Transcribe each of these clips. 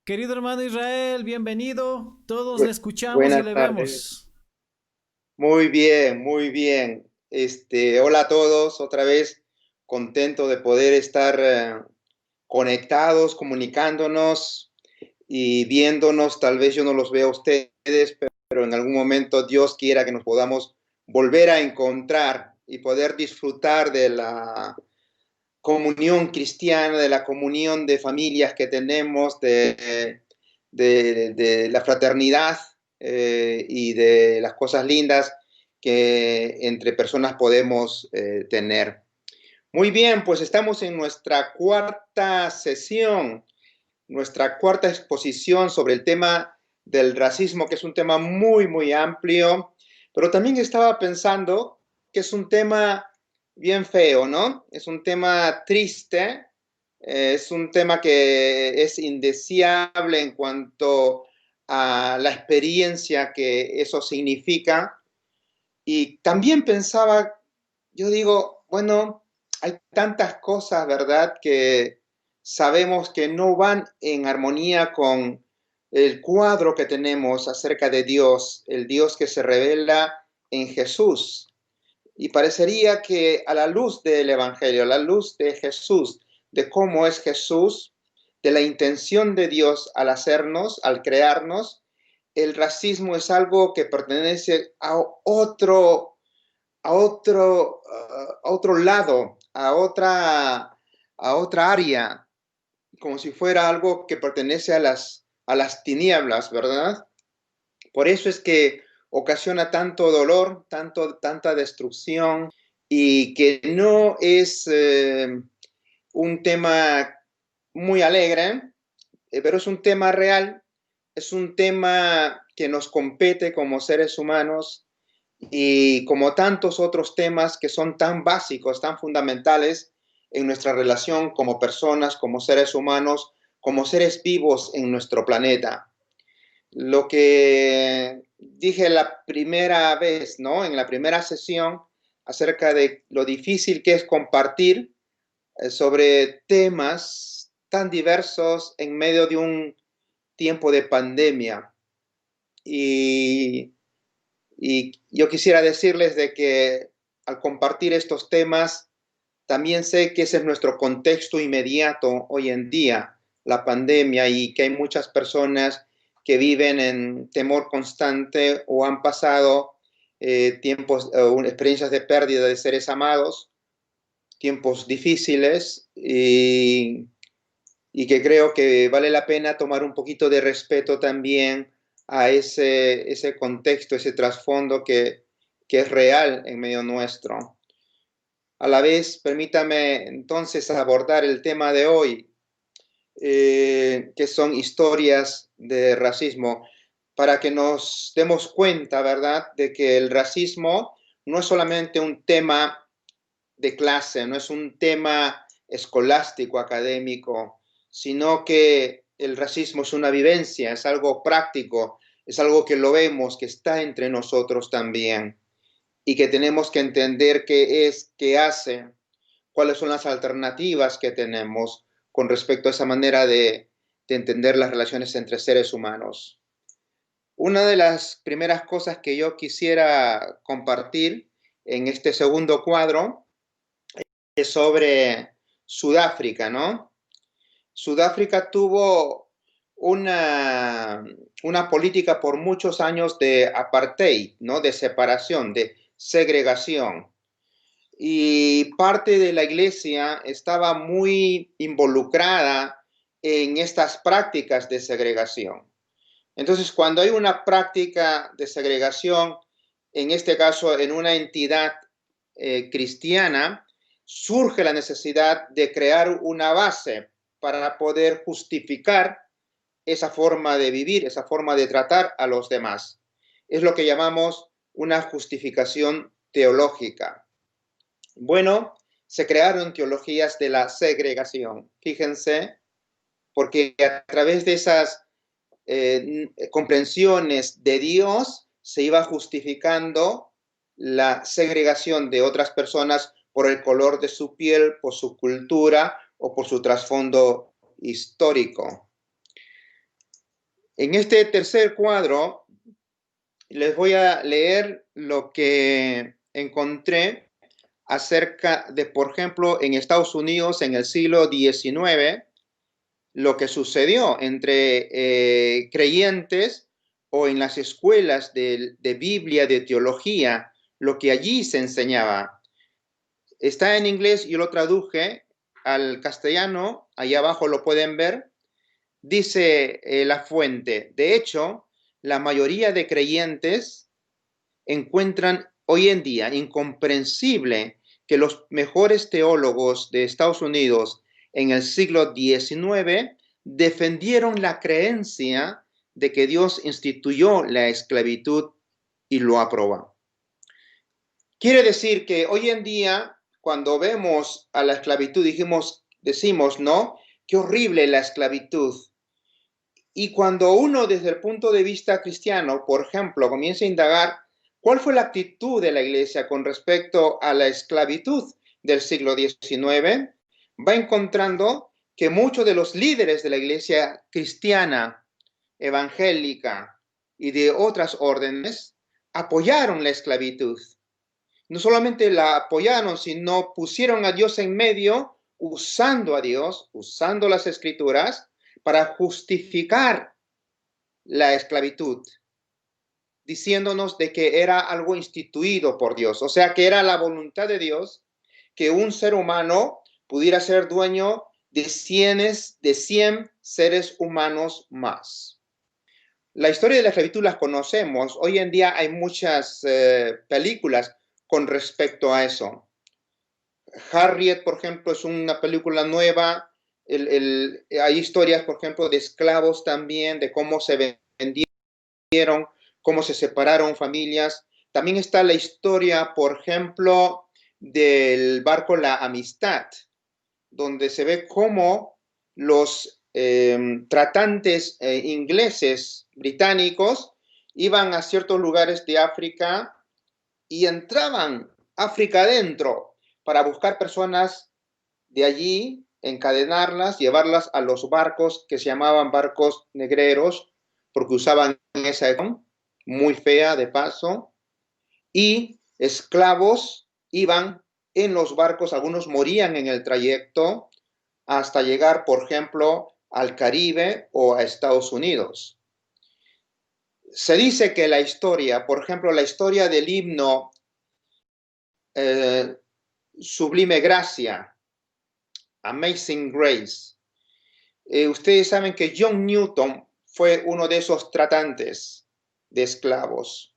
Querido hermano Israel, bienvenido. Todos le Bu- escuchamos y Buenas le tardes. vemos. Muy bien, muy bien. Hola a todos, otra vez contento de poder estar conectados, comunicándonos y viéndonos. Tal vez yo no los veo a ustedes, pero en algún momento Dios quiera que nos podamos volver a encontrar y poder disfrutar de la comunión cristiana, de la comunión de familias que tenemos, de la fraternidad y de las cosas lindas que entre personas podemos tener. Muy bien, pues estamos en nuestra cuarta sesión, nuestra cuarta exposición sobre el tema del racismo, que es un tema muy, muy amplio, pero también estaba pensando que es un tema bien feo, ¿no? Es un tema triste, es un tema que es indeseable en cuanto a la experiencia que eso significa. Y también pensaba, yo digo, bueno, hay tantas cosas, ¿verdad?, que sabemos que no van en armonía con el cuadro que tenemos acerca de Dios, el Dios que se revela en Jesús. Y parecería que a la luz del Evangelio, a la luz de Jesús, de cómo es Jesús, de la intención de Dios al hacernos, al crearnos, el racismo es algo que pertenece a otro lado, a otra área, como si fuera algo que pertenece a las tinieblas, ¿verdad? Por eso es que ocasiona tanto dolor, tanta destrucción, y que no es un tema muy alegre, pero es un tema real, es un tema que nos compete como seres humanos y como tantos otros temas que son tan básicos, tan fundamentales en nuestra relación como personas, como seres humanos, como seres vivos en nuestro planeta. Lo que dije la primera vez, ¿no? En la primera sesión, acerca de lo difícil que es compartir sobre temas tan diversos en medio de un tiempo de pandemia. Y Y yo quisiera decirles de que al compartir estos temas, también sé que ese es nuestro contexto inmediato hoy en día, la pandemia, y que hay muchas personas que viven en temor constante o han pasado experiencias de pérdida de seres amados, tiempos difíciles, y que creo que vale la pena tomar un poquito de respeto también a ese contexto, ese trasfondo que es real en medio nuestro. A la vez, permítame entonces abordar el tema de hoy, que son historias de racismo, para que nos demos cuenta, ¿verdad?, de que el racismo no es solamente un tema de clase, no es un tema escolástico, académico, sino que el racismo es una vivencia, es algo práctico, es algo que lo vemos, que está entre nosotros también y que tenemos que entender qué es, qué hace, cuáles son las alternativas que tenemos con respecto a esa manera de entender las relaciones entre seres humanos. Una de las primeras cosas que yo quisiera compartir en este segundo cuadro es sobre Sudáfrica, ¿no? Sudáfrica tuvo una, una política por muchos años de apartheid, ¿no? De separación, de segregación. Y parte de la iglesia estaba muy involucrada en estas prácticas de segregación. Entonces, cuando hay una práctica de segregación, en este caso en una entidad cristiana, surge la necesidad de crear una base para poder justificar esa forma de vivir, esa forma de tratar a los demás. Es lo que llamamos una justificación teológica. Bueno, se crearon teologías de la segregación, fíjense, porque a través de esas comprensiones de Dios se iba justificando la segregación de otras personas por el color de su piel, por su cultura o por su trasfondo histórico. En este tercer cuadro les voy a leer lo que encontré acerca de, por ejemplo, en Estados Unidos en el siglo XIX, lo que sucedió entre creyentes o en las escuelas de Biblia, de teología, lo que allí se enseñaba. Está en inglés, yo lo traduje al castellano, ahí abajo lo pueden ver. Dice la fuente, de hecho, la mayoría de creyentes encuentran hoy en día incomprensible que los mejores teólogos de Estados Unidos en el siglo XIX defendieron la creencia de que Dios instituyó la esclavitud y lo aprobó. Quiere decir que hoy en día, cuando vemos a la esclavitud, decimos, ¿no? Qué horrible la esclavitud. Y cuando uno desde el punto de vista cristiano, por ejemplo, comienza a indagar cuál fue la actitud de la iglesia con respecto a la esclavitud del siglo XIX, va encontrando que muchos de los líderes de la iglesia cristiana, evangélica y de otras órdenes apoyaron la esclavitud. No solamente la apoyaron, sino pusieron a Dios en medio, usando a Dios, usando las escrituras, para justificar la esclavitud, diciéndonos de que era algo instituido por Dios, o sea, que era la voluntad de Dios que un ser humano pudiera ser dueño de 100 seres humanos más. La historia de la esclavitud las conocemos. Hoy en día hay muchas películas con respecto a eso. Harriet, por ejemplo, es una película nueva. Hay historias, por ejemplo, de esclavos también, de cómo se vendieron, cómo se separaron familias. También está la historia, por ejemplo, del barco La Amistad, donde se ve cómo los tratantes ingleses, británicos, iban a ciertos lugares de África y entraban África adentro para buscar personas de allí, encadenarlas, llevarlas a los barcos que se llamaban barcos negreros, porque usaban esa muy fea de paso, y esclavos iban en los barcos, algunos morían en el trayecto hasta llegar, por ejemplo, al Caribe o a Estados Unidos. Se dice que la historia, por ejemplo, la historia del himno Sublime Gracia, Amazing Grace. Ustedes saben que John Newton fue uno de esos tratantes de esclavos,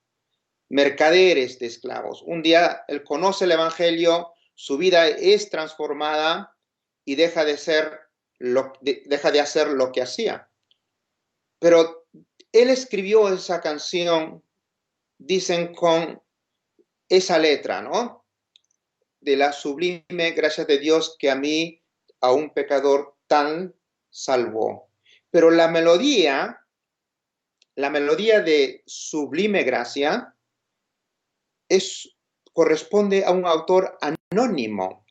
mercaderes de esclavos. Un día él conoce el Evangelio, su vida es transformada y deja de hacer lo que hacía. Pero él escribió esa canción, dicen, con esa letra, ¿no? De la sublime gracia de Dios que a mí, a un pecador tan salvó. Pero la melodía de sublime gracia corresponde a un autor anónimo.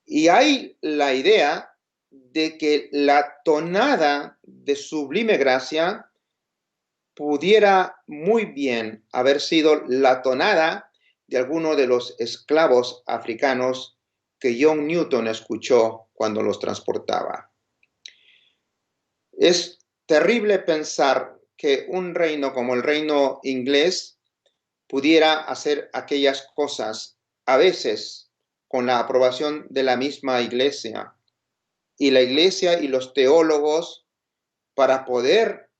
Y hay la idea de que la tonada de sublime gracia pudiera muy bien haber sido la tonada de alguno de los esclavos africanos que John Newton escuchó cuando los transportaba. Es terrible pensar que un reino como el reino inglés pudiera hacer aquellas cosas, a veces con la aprobación de la misma iglesia. Y la iglesia y los teólogos, para poder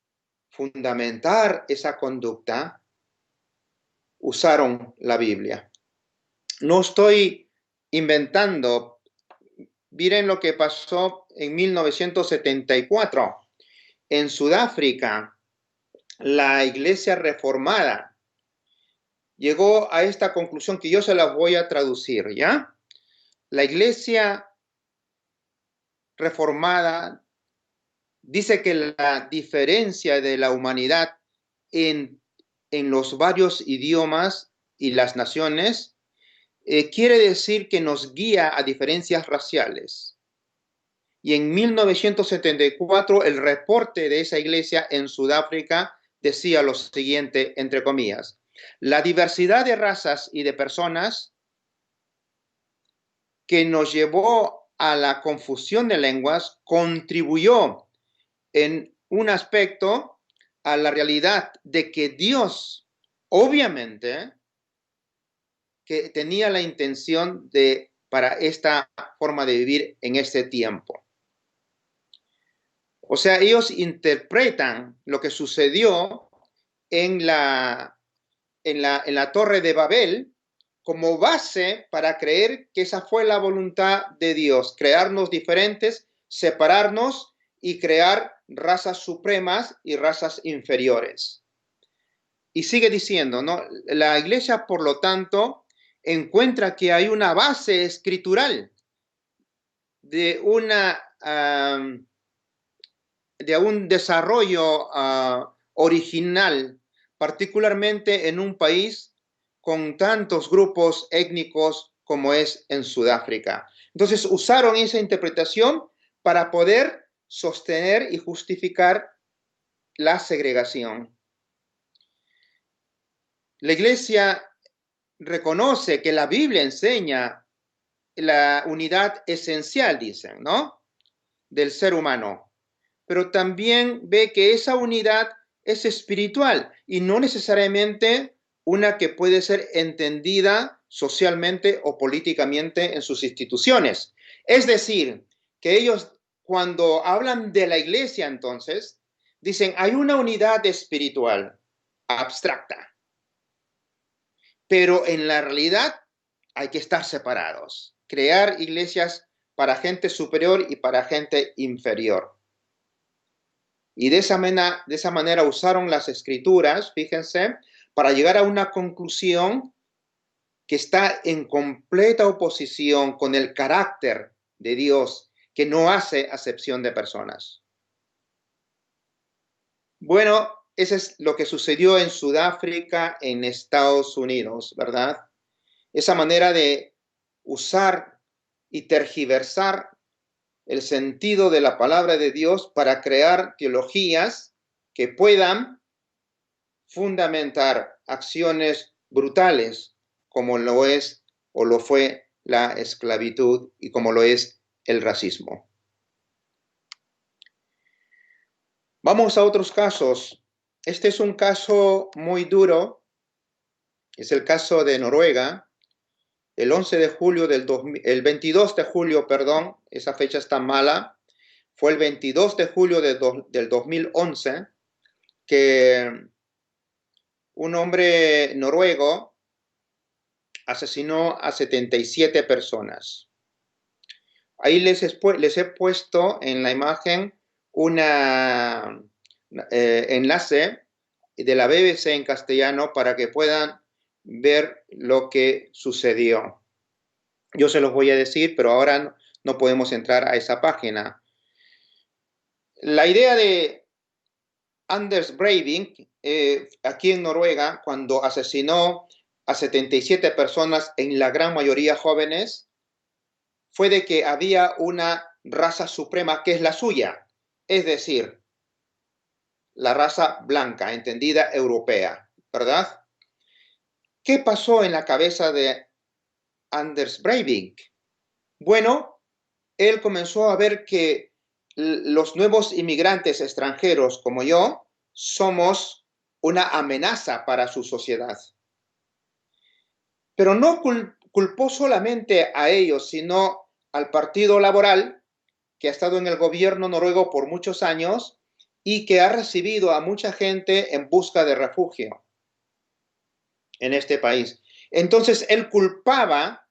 fundamentar esa conducta, usaron la Biblia. No estoy inventando. Miren lo que pasó en 1974. En Sudáfrica, la iglesia reformada llegó a esta conclusión que yo se la voy a traducir, ¿ya? La iglesia reformada dice que la diferencia de la humanidad en los varios idiomas y las naciones quiere decir que nos guía a diferencias raciales. Y en 1974 el reporte de esa iglesia en Sudáfrica decía lo siguiente, entre comillas: la diversidad de razas y de personas que nos llevó a la confusión de lenguas contribuyó en un aspecto a la realidad de que Dios, obviamente, que tenía la intención para esta forma de vivir en este tiempo. O sea, ellos interpretan lo que sucedió en la Torre de Babel como base para creer que esa fue la voluntad de Dios, crearnos diferentes, separarnos y crear razas supremas y razas inferiores. Y sigue diciendo, ¿no? La iglesia, por lo tanto, encuentra que hay una base escritural de un desarrollo original, particularmente en un país con tantos grupos étnicos como es en Sudáfrica. Entonces usaron esa interpretación para poder sostener y justificar la segregación. La iglesia reconoce que la Biblia enseña la unidad esencial, dicen, ¿no?, del ser humano, pero también ve que esa unidad es espiritual y no necesariamente una que puede ser entendida socialmente o políticamente en sus instituciones. Es decir, que ellos, cuando hablan de la iglesia, entonces, dicen, hay una unidad espiritual abstracta, pero en la realidad hay que estar separados, crear iglesias para gente superior y para gente inferior. Y de esa manera usaron las escrituras, fíjense, para llegar a una conclusión que está en completa oposición con el carácter de Dios, que no hace acepción de personas. Bueno, eso es lo que sucedió en Sudáfrica, en Estados Unidos, ¿verdad? Esa manera de usar y tergiversar el sentido de la palabra de Dios para crear teologías que puedan fundamentar acciones brutales como lo es o lo fue la esclavitud y como lo es el racismo. Vamos a otros casos. Este es un caso muy duro. Es el caso de Noruega. El 22 de julio, perdón, esa fecha está mala. Fue el 22 de julio del 2011 que un hombre noruego asesinó a 77 personas. Ahí les he puesto en la imagen un enlace de la BBC en castellano para que puedan ver lo que sucedió. Yo se los voy a decir, pero ahora no podemos entrar a esa página. La idea de Anders Breivik, aquí en Noruega, cuando asesinó a 77 personas, en la gran mayoría jóvenes, fue de que había una raza suprema que es la suya, es decir, la raza blanca, entendida europea, ¿verdad? ¿Qué pasó en la cabeza de Anders Breivik? Bueno, él comenzó a ver que los nuevos inmigrantes extranjeros como yo somos una amenaza para su sociedad. Pero no culpó solamente a ellos, sino al Partido Laboral, que ha estado en el gobierno noruego por muchos años y que ha recibido a mucha gente en busca de refugio en este país. Entonces, él culpaba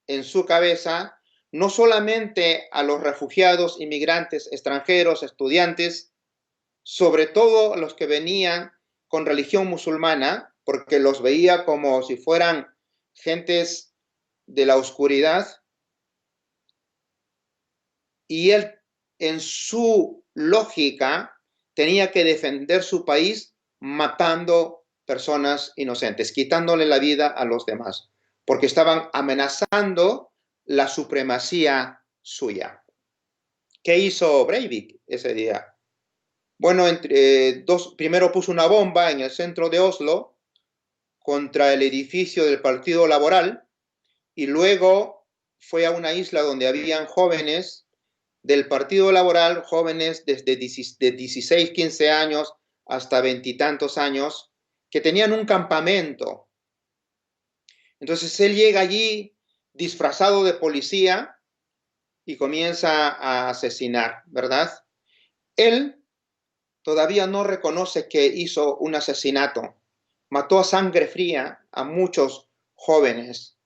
en su cabeza no solamente a los refugiados, inmigrantes, extranjeros, estudiantes, sobre todo los que venían con religión musulmana, porque los veía como si fueran gentes de la oscuridad, y él, en su lógica, tenía que defender su país matando personas inocentes, quitándole la vida a los demás, porque estaban amenazando la supremacía suya. ¿Qué hizo Breivik ese día? Bueno, primero puso una bomba en el centro de Oslo contra el edificio del Partido Laboral y luego fue a una isla donde habían jóvenes del Partido Laboral, jóvenes desde de 16, 15 años hasta veintitantos años, que tenían un campamento. Entonces él llega allí disfrazado de policía y comienza a asesinar, ¿verdad? Él todavía no reconoce que hizo un asesinato. Mató a sangre fría a muchos jóvenes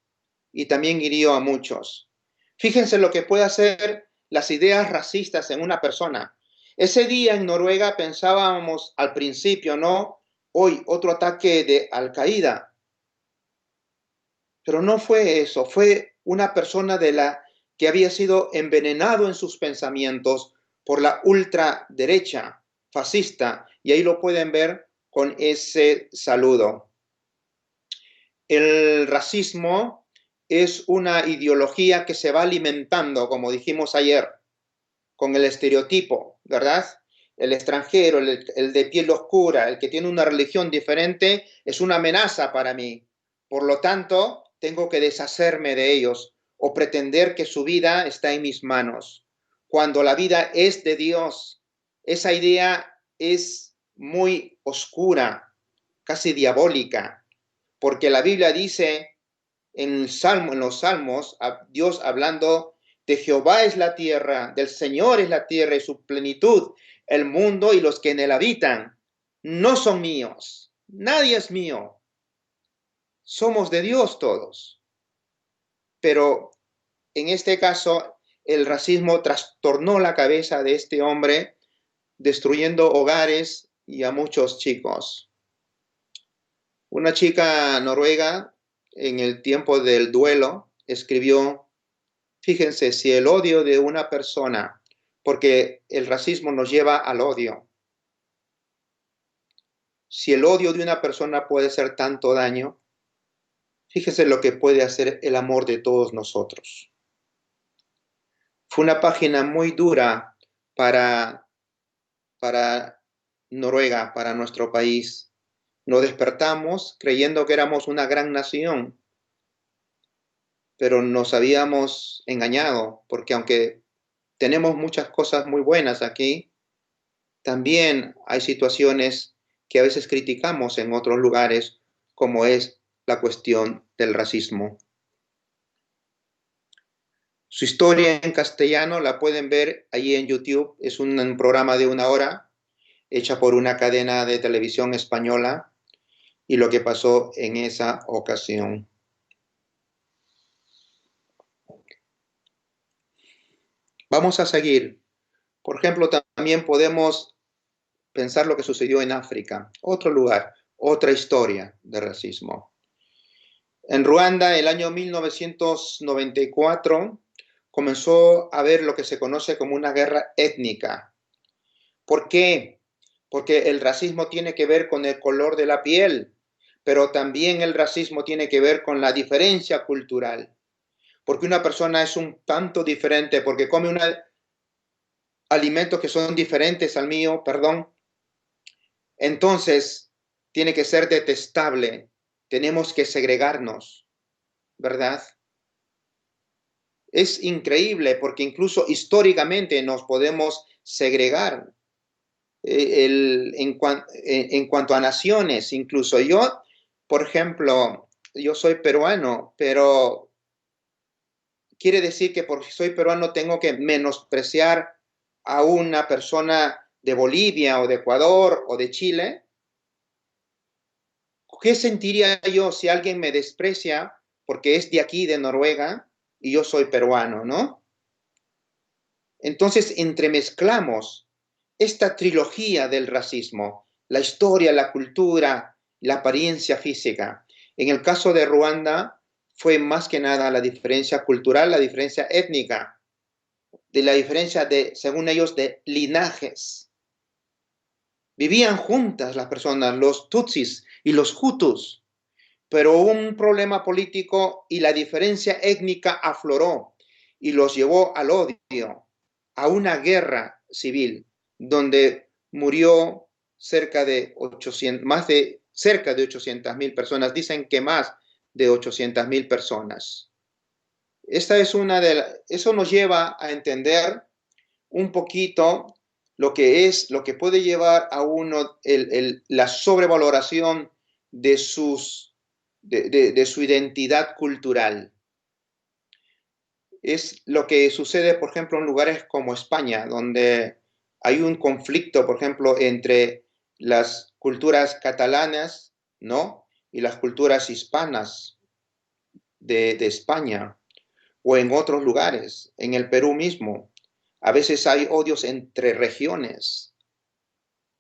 y también hirió a muchos. Fíjense lo que puede hacer las ideas racistas en una persona. Ese día en Noruega pensábamos al principio, ¿no? Hoy otro ataque de Al-Qaeda. Pero no fue eso, fue una persona que había sido envenenado en sus pensamientos por la ultraderecha fascista. Y ahí lo pueden ver con ese saludo. El racismo es una ideología que se va alimentando, como dijimos ayer, con el estereotipo, ¿verdad? El extranjero, el de piel oscura, el que tiene una religión diferente, es una amenaza para mí. Por lo tanto, tengo que deshacerme de ellos o pretender que su vida está en mis manos. Cuando la vida es de Dios, esa idea es muy oscura, casi diabólica, porque la Biblia dice en los Salmos, Dios hablando de Jehová es la tierra, del Señor es la tierra y su plenitud, el mundo y los que en él habitan. No son míos, nadie es mío, somos de Dios todos. Pero en este caso, el racismo trastornó la cabeza de este hombre, destruyendo hogares y a muchos chicos. Una chica noruega, en el tiempo del duelo, escribió: fíjense, si el odio de una persona, porque el racismo nos lleva al odio, si el odio de una persona puede hacer tanto daño, fíjense lo que puede hacer el amor de todos nosotros. Fue una página muy dura para, para Noruega, para nuestro país. Nos despertamos creyendo que éramos una gran nación, pero nos habíamos engañado, porque aunque tenemos muchas cosas muy buenas aquí, también hay situaciones que a veces criticamos en otros lugares, como es la cuestión del racismo. Su historia en castellano la pueden ver ahí en YouTube. Es un programa de 1 hora hecha por una cadena de televisión española y lo que pasó en esa ocasión. Vamos a seguir. Por ejemplo, también podemos pensar lo que sucedió en África, otro lugar, otra historia de racismo. En Ruanda, el año 1994, comenzó a haber lo que se conoce como una guerra étnica. ¿Por qué? Porque el racismo tiene que ver con el color de la piel, pero también el racismo tiene que ver con la diferencia cultural. Porque una persona es un tanto diferente, porque come alimentos que son diferentes al mío, perdón, entonces tiene que ser detestable. Tenemos que segregarnos, ¿verdad? Es increíble porque incluso históricamente nos podemos segregar en cuanto a naciones. Incluso yo, por ejemplo, yo soy peruano, pero quiere decir que porque soy peruano tengo que menospreciar a una persona de Bolivia o de Ecuador o de Chile. ¿Qué sentiría yo si alguien me desprecia porque es de aquí, de Noruega, y yo soy peruano, ¿no? Entonces entremezclamos esta trilogía del racismo, la historia, la cultura, la apariencia física. En el caso de Ruanda fue más que nada la diferencia cultural, la diferencia étnica, de la diferencia de, según ellos, de linajes. Vivían juntas las personas, los tutsis y los hutus, pero hubo un problema político y la diferencia étnica afloró y los llevó al odio. a una guerra civil donde murió cerca de 800.000 personas, dicen que más de 800.000 personas. Eso nos lleva a entender un poquito lo que puede llevar a uno la sobrevaloración de su identidad cultural. Es lo que sucede, por ejemplo, en lugares como España, donde hay un conflicto, por ejemplo, entre las culturas catalanas, ¿no? Y las culturas hispanas de España, o en otros lugares, en el Perú mismo. A veces hay odios entre regiones.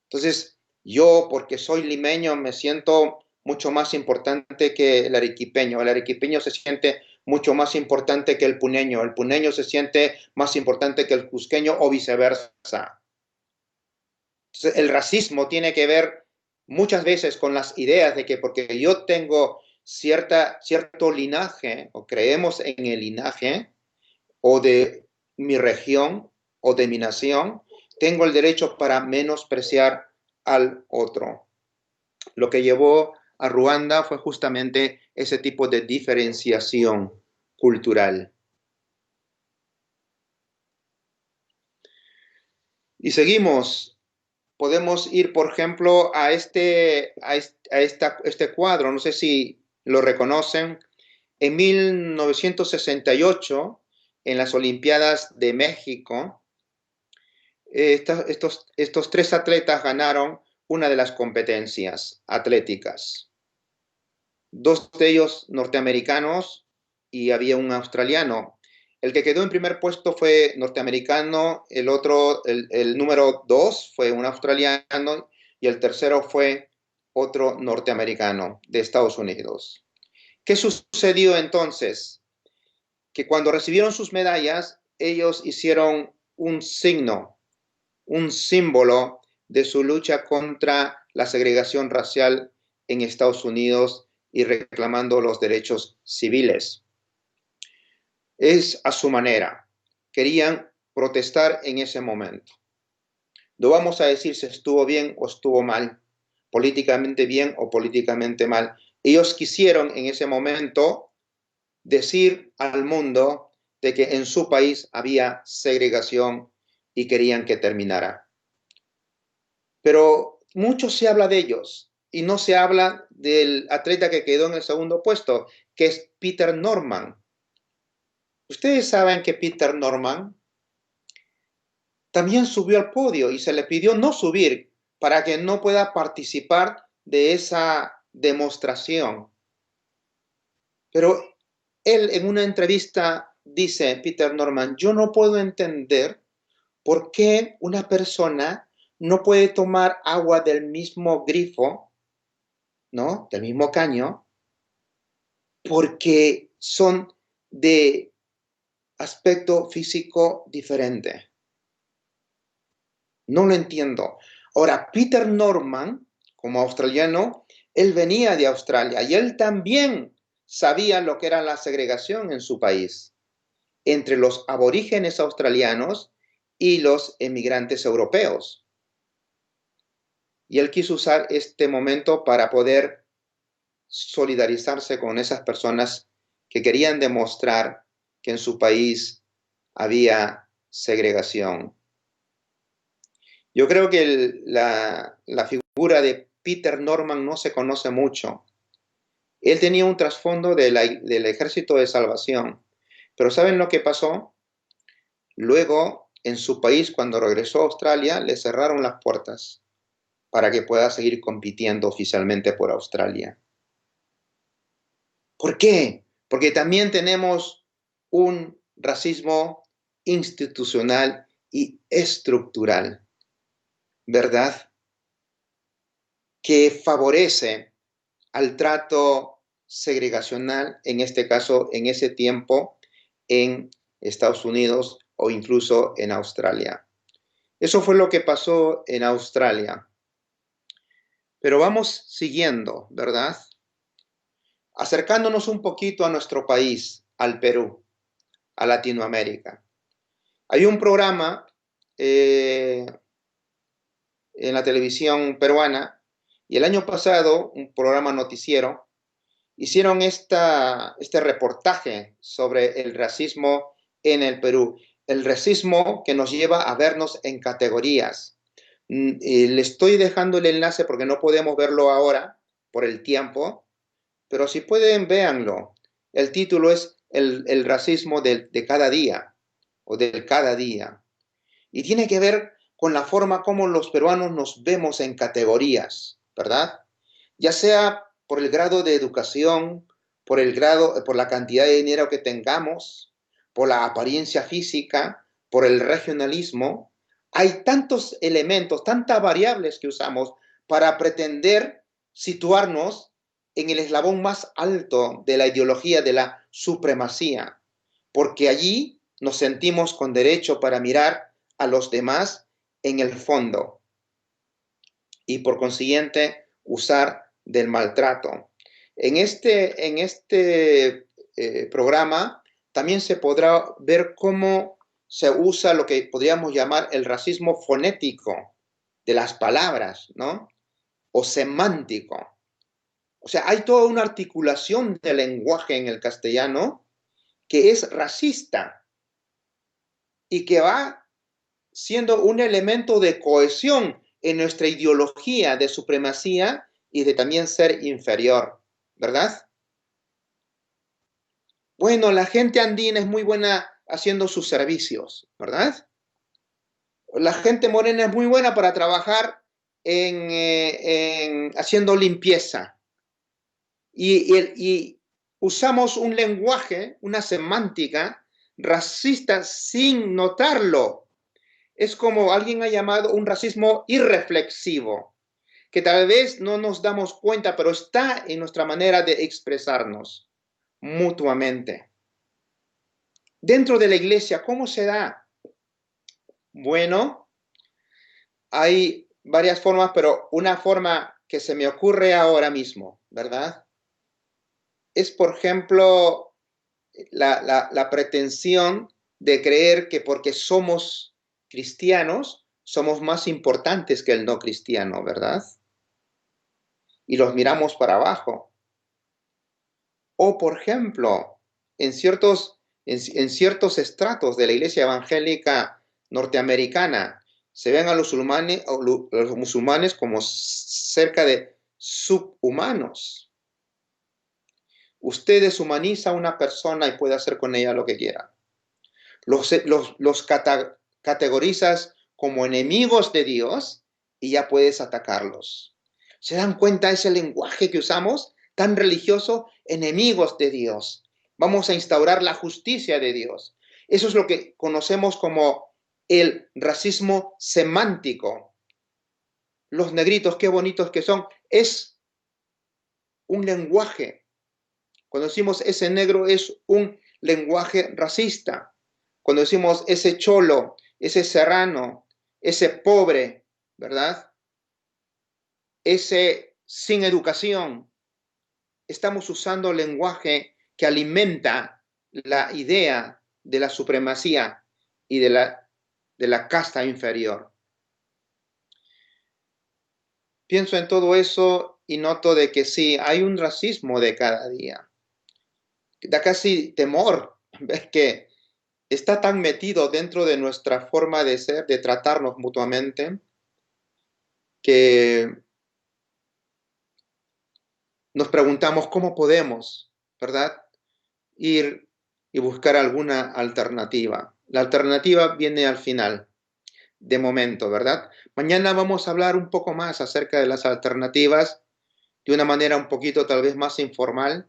Entonces, yo, porque soy limeño, me siento mucho más importante que el arequipeño. El arequipeño se siente mucho más importante que el puneño se siente más importante que el cusqueño o viceversa. Entonces, el racismo tiene que ver muchas veces con las ideas de que porque yo tengo cierto linaje o creemos en el linaje o de mi región o de mi nación, tengo el derecho para menospreciar al otro. Lo que llevó a Ruanda fue justamente ese tipo de diferenciación cultural. Y seguimos. Podemos ir, por ejemplo, a este cuadro, no sé si lo reconocen. En 1968, en las Olimpiadas de México, estos tres atletas ganaron una de las competencias atléticas. Dos de ellos norteamericanos y había un australiano. El que quedó en primer puesto fue norteamericano, el otro, el número 2 fue un australiano y el tercero fue otro norteamericano de Estados Unidos. ¿Qué sucedió entonces? Que cuando recibieron sus medallas, ellos hicieron un signo, un símbolo de su lucha contra la segregación racial en Estados Unidos y reclamando los derechos civiles. Es a su manera. Querían protestar en ese momento. No vamos a decir si estuvo bien o estuvo mal, políticamente bien o políticamente mal. Ellos quisieron en ese momento decir al mundo de que en su país había segregación y querían que terminara. Pero mucho se habla de ellos y no se habla del atleta que quedó en el segundo puesto, que es Peter Norman. Ustedes saben que Peter Norman también subió al podio y se le pidió no subir para que no pueda participar de esa demostración. Pero él en una entrevista dice, Peter Norman, yo no puedo entender por qué una persona no puede tomar agua del mismo grifo, ¿no? Del mismo caño, porque son de aspecto físico diferente. No lo entiendo. Ahora, Peter Norman, como australiano, él venía de Australia y él también sabía lo que era la segregación en su país entre los aborígenes australianos y los emigrantes europeos. Y él quiso usar este momento para poder solidarizarse con esas personas que querían demostrar que en su país había segregación. Yo creo que la figura de Peter Norman no se conoce mucho. Él tenía un trasfondo del Ejército de Salvación. Pero ¿saben lo que pasó? Luego, en su país, cuando regresó a Australia, le cerraron las puertas para que pueda seguir compitiendo oficialmente por Australia. ¿Por qué? Porque también tenemos un racismo institucional y estructural, ¿verdad? Que favorece al trato segregacional, en este caso, en ese tiempo, en Estados Unidos o incluso en Australia. Eso fue lo que pasó en Australia. Pero vamos siguiendo, ¿verdad? Acercándonos un poquito a nuestro país, al Perú, a Latinoamérica. Hay un programa eh, en la televisión peruana y el año pasado, un programa noticiero, hicieron este reportaje sobre el racismo en el Perú. El racismo que nos lleva a vernos en categorías. Le estoy dejando el enlace porque no podemos verlo ahora por el tiempo, pero si pueden, véanlo. El título es El racismo de cada día o del cada día. Y tiene que ver con la forma como los peruanos nos vemos en categorías, ¿verdad? Ya sea por el grado de educación, por la cantidad de dinero que tengamos, por la apariencia física, por el regionalismo. Hay tantos elementos, tantas variables que usamos para pretender situarnos en el eslabón más alto de la ideología de la supremacía, porque allí nos sentimos con derecho para mirar a los demás en el fondo y por consiguiente usar del maltrato. En este programa también se podrá ver cómo se usa lo que podríamos llamar el racismo fonético de las palabras, ¿no? O semántico. O sea, hay toda una articulación del lenguaje en el castellano que es racista y que va siendo un elemento de cohesión en nuestra ideología de supremacía y de también ser inferior, ¿verdad? Bueno, la gente andina es muy buena haciendo sus servicios, ¿verdad? La gente morena es muy buena para trabajar haciendo limpieza. Y usamos un lenguaje, una semántica racista sin notarlo. Es como alguien ha llamado un racismo irreflexivo, que tal vez no nos damos cuenta, pero está en nuestra manera de expresarnos mutuamente. Dentro de la iglesia, ¿cómo se da? Bueno, hay varias formas, pero una forma que se me ocurre ahora mismo, ¿verdad? Es, por ejemplo, la pretensión de creer que porque somos cristianos, somos más importantes que el no cristiano, ¿verdad? Y los miramos para abajo. O, por ejemplo, en ciertos estratos de la iglesia evangélica norteamericana, se ven a los musulmanes como cerca de subhumanos. Usted deshumaniza a una persona y puede hacer con ella lo que quiera. Los categorizas como enemigos de Dios y ya puedes atacarlos. ¿Se dan cuenta ese lenguaje que usamos tan religioso? Enemigos de Dios. Vamos a instaurar la justicia de Dios. Eso es lo que conocemos como el racismo semántico. Los negritos, qué bonitos que son. Es un lenguaje. Cuando decimos ese negro es un lenguaje racista. Cuando decimos ese cholo, ese serrano, ese pobre, ¿verdad? Ese sin educación, estamos usando lenguaje que alimenta la idea de la supremacía y de la casta inferior. Pienso en todo eso y noto de que sí, hay un racismo de cada día. Da casi temor ver que está tan metido dentro de nuestra forma de ser, de tratarnos mutuamente, que nos preguntamos cómo podemos, ¿verdad? Ir y buscar alguna alternativa. La alternativa viene al final, de momento, ¿verdad? Mañana vamos a hablar un poco más acerca de las alternativas, de una manera un poquito tal vez más informal,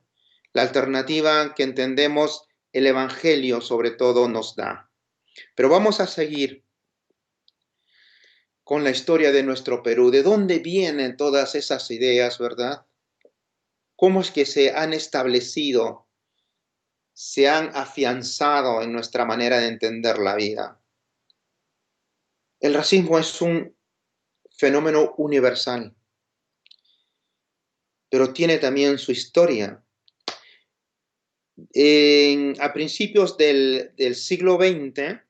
la alternativa que entendemos el Evangelio sobre todo nos da. Pero vamos a seguir con la historia de nuestro Perú. ¿De dónde vienen todas esas ideas, verdad? ¿Cómo es que se han establecido, se han afianzado en nuestra manera de entender la vida? El racismo es un fenómeno universal, pero tiene también su historia. A principios del siglo XX,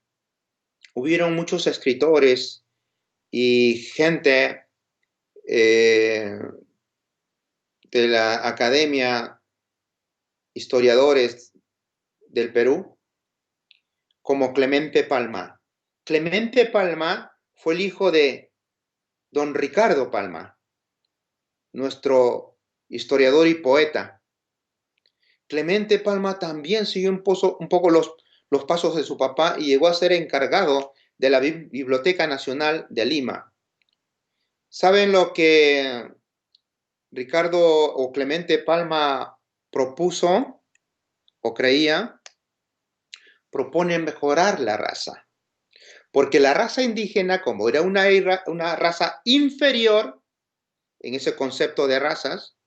hubieron muchos escritores y gente de la academia, historiadores del Perú, como Clemente Palma. Clemente Palma fue el hijo de don Ricardo Palma, nuestro historiador y poeta. Clemente Palma también siguió un poco los pasos de su papá y llegó a ser encargado de la Biblioteca Nacional de Lima. ¿Saben lo que Ricardo o Clemente Palma propuso o creía? Propone mejorar la raza. Porque la raza indígena, como era una raza inferior en ese concepto de razas,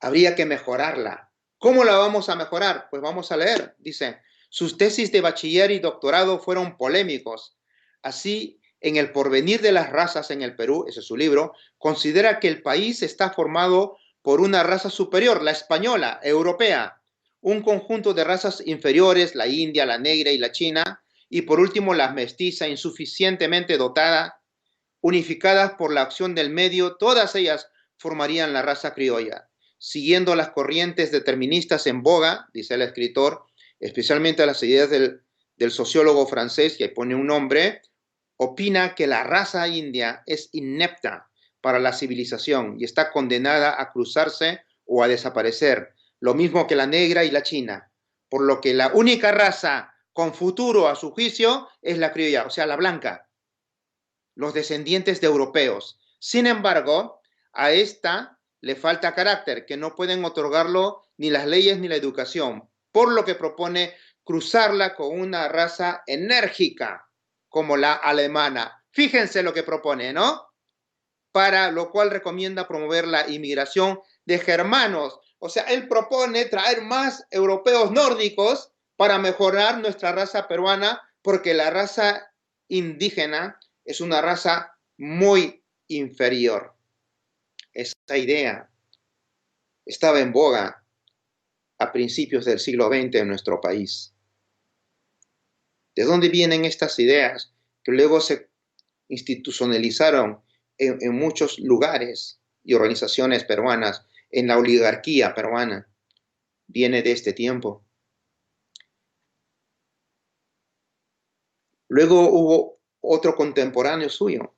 habría que mejorarla. ¿Cómo la vamos a mejorar? Pues vamos a leer. Dice, sus tesis de bachiller y doctorado fueron polémicos. Así, en El porvenir de las razas en el Perú, ese es su libro, considera que el país está formado por una raza superior, la española, europea, un conjunto de razas inferiores, la india, la negra y la china, y por último la mestiza, insuficientemente dotada, unificadas por la acción del medio, todas ellas formarían la raza criolla. Siguiendo las corrientes deterministas en boga, dice el escritor, especialmente las ideas del sociólogo francés, que pone un nombre, opina que la raza india es inepta para la civilización y está condenada a cruzarse o a desaparecer, lo mismo que la negra y la china, por lo que la única raza con futuro a su juicio es la criolla, o sea, la blanca, los descendientes de europeos. Sin embargo, a esta le falta carácter, que no pueden otorgarlo ni las leyes ni la educación, por lo que propone cruzarla con una raza enérgica como la alemana. Fíjense lo que propone, ¿no? Para lo cual recomienda promover la inmigración de germanos. O sea, él propone traer más europeos nórdicos para mejorar nuestra raza peruana, porque la raza indígena es una raza muy inferior. Esta idea estaba en boga a principios del siglo XX en nuestro país. ¿De dónde vienen estas ideas que luego se institucionalizaron en muchos lugares y organizaciones peruanas, en la oligarquía peruana? Viene de este tiempo. Luego hubo otro contemporáneo suyo,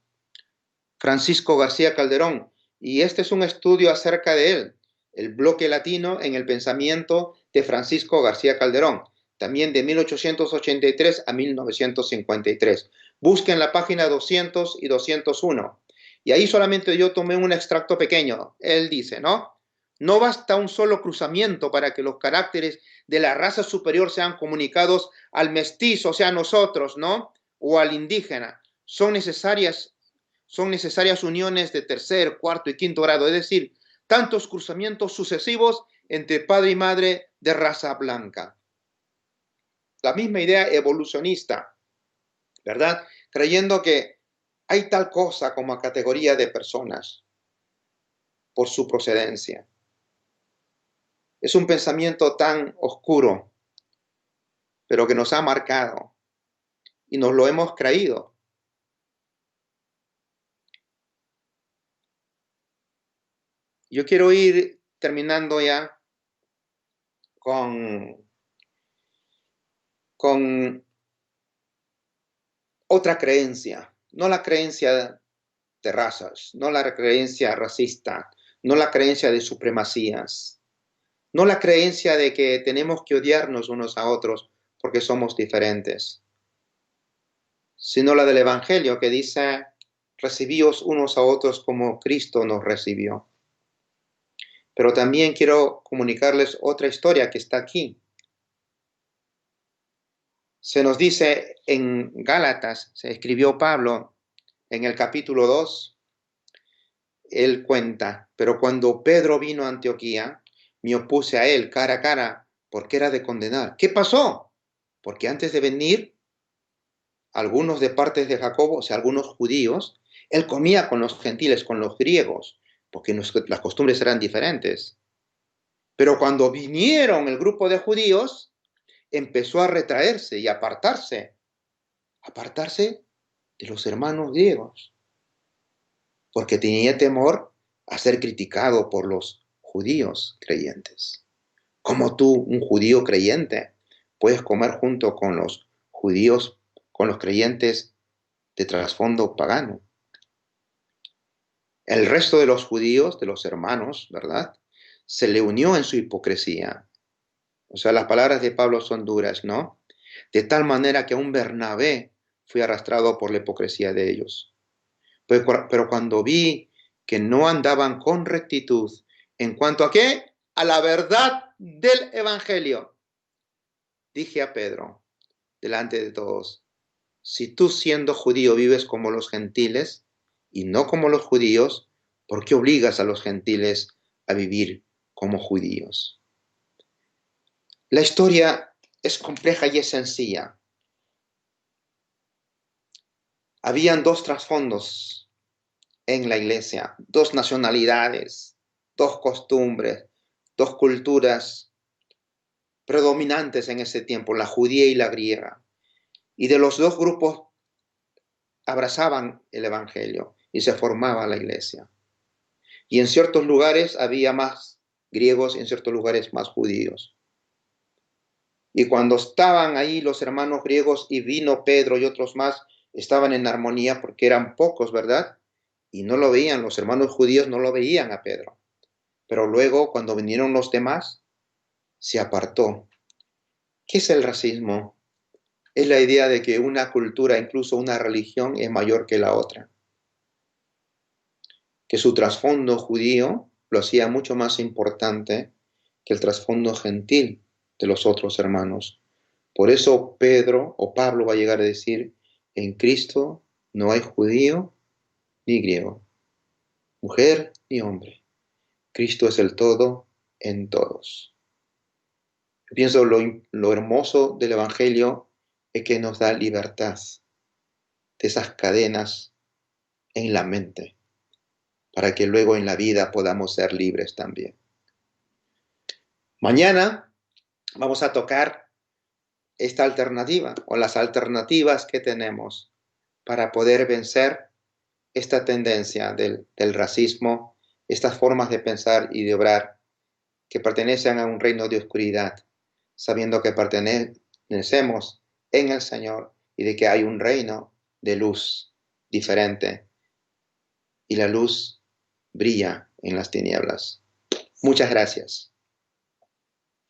Francisco García Calderón, y este es un estudio acerca de él, el bloque latino en el pensamiento de Francisco García Calderón, también de 1883 a 1953. Busquen la página 200 y 201. Y ahí solamente yo tomé un extracto pequeño. Él dice, ¿no? No basta un solo cruzamiento para que los caracteres de la raza superior sean comunicados al mestizo, o sea, a nosotros, ¿no? O al indígena. Son necesarias uniones de tercer, cuarto y quinto grado, es decir, tantos cruzamientos sucesivos entre padre y madre de raza blanca. La misma idea evolucionista, ¿verdad? Creyendo que hay tal cosa como categoría de personas por su procedencia. Es un pensamiento tan oscuro, pero que nos ha marcado y nos lo hemos creído. Yo quiero ir terminando ya con otra creencia, no la creencia de razas, no la creencia racista, no la creencia de supremacías, no la creencia de que tenemos que odiarnos unos a otros porque somos diferentes, sino la del Evangelio que dice, recibíos unos a otros como Cristo nos recibió. Pero también quiero comunicarles otra historia que está aquí. Se nos dice en Gálatas, se escribió Pablo en el capítulo 2, él cuenta, pero cuando Pedro vino a Antioquía, me opuse a él cara a cara porque era de condenar. ¿Qué pasó? Porque antes de venir, algunos de partes de Jacobo, o sea, algunos judíos, él comía con los gentiles, con los griegos, porque las costumbres eran diferentes. Pero cuando vinieron el grupo de judíos, empezó a retraerse y apartarse. apartarse de los hermanos griegos, porque tenía temor a ser criticado por los judíos creyentes. ¿Cómo tú, un judío creyente, puedes comer junto con los judíos, con los creyentes de trasfondo pagano? El resto de los judíos, de los hermanos, ¿verdad? Se le unió en su hipocresía. O sea, las palabras de Pablo son duras, ¿no? De tal manera que aún Bernabé fue arrastrado por la hipocresía de ellos. Pero cuando vi que no andaban con rectitud, ¿en cuanto a qué? A la verdad del Evangelio. Dije a Pedro, delante de todos, si tú siendo judío vives como los gentiles y no como los judíos, ¿por qué obligas a los gentiles a vivir como judíos? La historia es compleja y es sencilla. Habían dos trasfondos en la iglesia, dos nacionalidades, dos costumbres, dos culturas predominantes en ese tiempo, la judía y la griega. Y de los dos grupos abrazaban el evangelio y se formaba la iglesia. Y en ciertos lugares había más griegos y en ciertos lugares más judíos. Y cuando estaban ahí los hermanos griegos y vino Pedro y otros más, estaban en armonía porque eran pocos, ¿verdad? Y no lo veían, los hermanos judíos no lo veían a Pedro. Pero luego, cuando vinieron los demás, se apartó. ¿Qué es el racismo? Es la idea de que una cultura, incluso una religión, es mayor que la otra. Que su trasfondo judío lo hacía mucho más importante que el trasfondo gentil de los otros hermanos. Por eso Pedro o Pablo va a llegar a decir, en Cristo no hay judío ni griego, mujer ni hombre. Cristo es el todo en todos. Yo pienso lo hermoso del Evangelio es que nos da libertad de esas cadenas en la mente, para que luego en la vida podamos ser libres también. Mañana vamos a tocar esta alternativa o las alternativas que tenemos para poder vencer esta tendencia del racismo, estas formas de pensar y de obrar que pertenecen a un reino de oscuridad, sabiendo que pertenecemos en el Señor y de que hay un reino de luz diferente y la luz brilla en las tinieblas. Muchas gracias.